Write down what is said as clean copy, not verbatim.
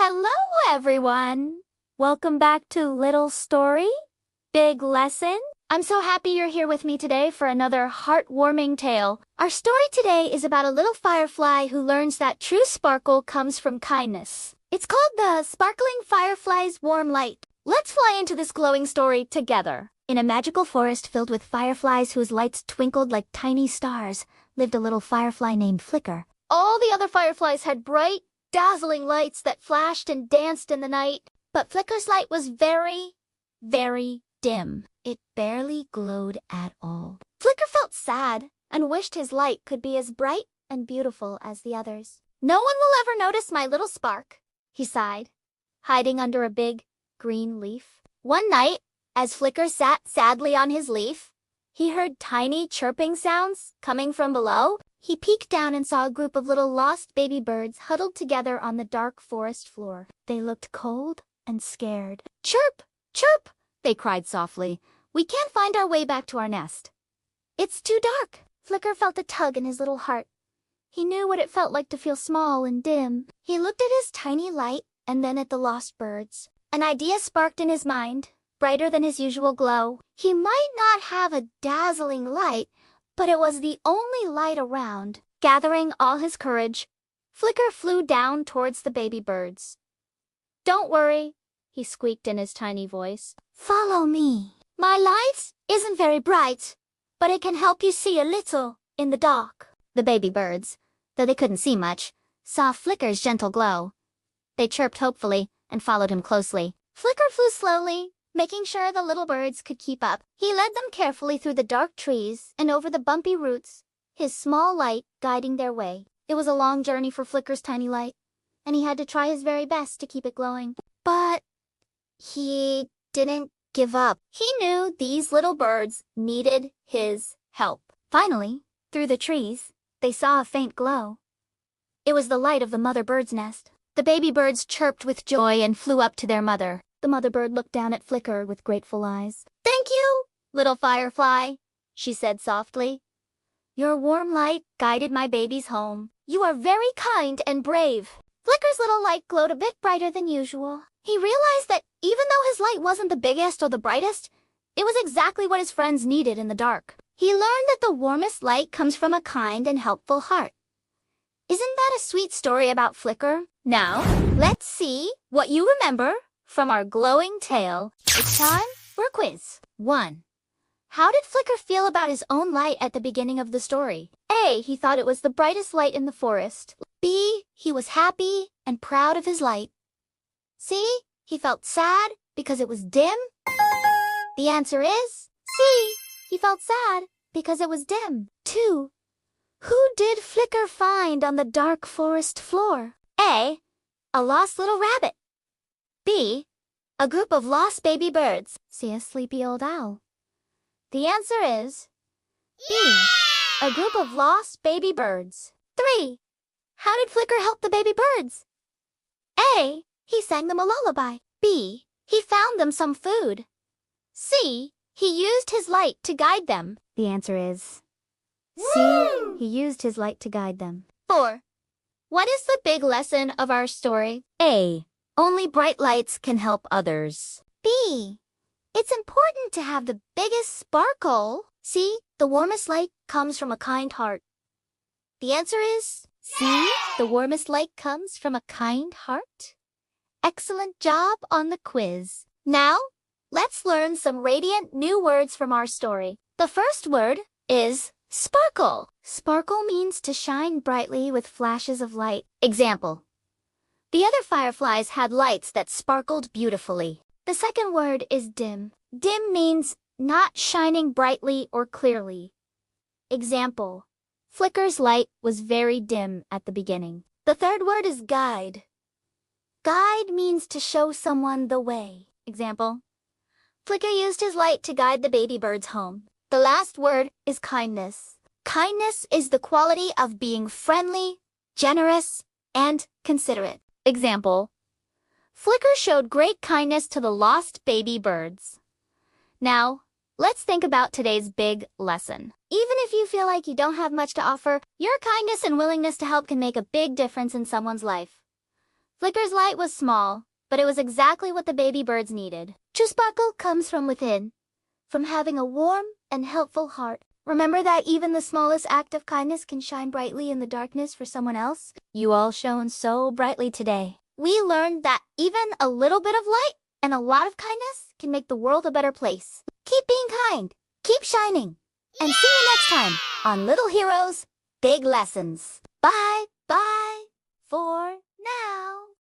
Hello, everyone. Welcome back to Little Story, Big Lesson. I'm so happy you're here with me today for another heartwarming tale. Our story today is about a little firefly who learns that true sparkle comes from kindness. It's called The Sparkling Firefly's Warm Light. Let's fly into this glowing story together. In a magical forest filled with fireflies whose lights twinkled like tiny stars, lived a little firefly named Flicker. All the other fireflies had bright, dazzling lights that flashed and danced in the night. But Flicker's light was very, very dim. It barely glowed at all. Flicker felt sad and wished his light could be as bright and beautiful as the others. No one will ever notice my little spark, he sighed, hiding under a big, green leaf. One night, as Flicker sat sadly on his leaf, he heard tiny chirping sounds coming from below. He peeked down and saw a group of little lost baby birds huddled together on the dark forest floor. They looked cold and scared. "Chirp! Chirp!" they cried softly. "We can't find our way back to our nest. It's too dark." Flicker felt a tug in his little heart. He knew what it felt like to feel small and dim. He looked at his tiny light and then at the lost birds. An idea sparked in his mind, brighter than his usual glow. He might not have a dazzling light, but it was the only light around. Gathering all his courage, Flicker flew down towards the baby birds. "Don't worry," he squeaked in his tiny voice. "Follow me. My light isn't very bright, but it can help you see a little in the dark." The baby birds, though they couldn't see much, saw Flicker's gentle glow. They chirped hopefully and followed him closely. Flicker flew slowly, making sure the little birds could keep up. He led them carefully through the dark trees and over the bumpy roots, his small light guiding their way. It was a long journey for Flicker's tiny light, and he had to try his very best to keep it glowing. But he didn't give up. He knew these little birds needed his help. Finally, through the trees, they saw a faint glow. It was the light of the mother bird's nest. The baby birds chirped with joy and flew up to their mother. The mother bird looked down at Flicker with grateful eyes. "Thank you, little firefly," she said softly. "Your warm light guided my babies home. You are very kind and brave." Flicker's little light glowed a bit brighter than usual. He realized that even though his light wasn't the biggest or the brightest, it was exactly what his friends needed in the dark. He learned that the warmest light comes from a kind and helpful heart. Isn't that a sweet story about Flicker? Now, let's see what you remember from our glowing tale. It's time for a quiz. 1. How did Flicker feel about his own light at the beginning of the story? A. He thought it was the brightest light in the forest. B. He was happy and proud of his light. C. He felt sad because it was dim. The answer is C. He felt sad because it was dim. 2. Who did Flicker find on the dark forest floor? A. A lost little rabbit. B. A group of lost baby birds. C. A sleepy old owl. The answer is B. A group of lost baby birds. 3. How did Flicker help the baby birds? A. He sang them a lullaby. B. He found them some food. C. He used his light to guide them. The answer is C. He used his light to guide them. 4. What is the big lesson of our story? A. Only bright lights can help others. B. It's important to have the biggest sparkle. C. The warmest light comes from a kind heart. The answer is C. The warmest light comes from a kind heart. Excellent job on the quiz. Now, let's learn some radiant new words from our story. The first word is sparkle. Sparkle means to shine brightly with flashes of light. Example: the other fireflies had lights that sparkled beautifully. The second word is dim. Dim means not shining brightly or clearly. Example: Flicker's light was very dim at the beginning. The third word is guide. Guide means to show someone the way. Example: Flicker used his light to guide the baby birds home. The last word is kindness. Kindness is the quality of being friendly, generous, and considerate. Example: Flicker showed great kindness to the lost baby birds. Now, let's think about today's big lesson. Even if you feel like you don't have much to offer, your kindness and willingness to help can make a big difference in someone's life. Flicker's light was small, but it was exactly what the baby birds needed. True sparkle comes from within, from having a warm and helpful heart. Remember that even the smallest act of kindness can shine brightly in the darkness for someone else? You all shone so brightly today. We learned that even a little bit of light and a lot of kindness can make the world a better place. Keep being kind, keep shining, and see you next time on Little Heroes, Big Lessons. Bye for now.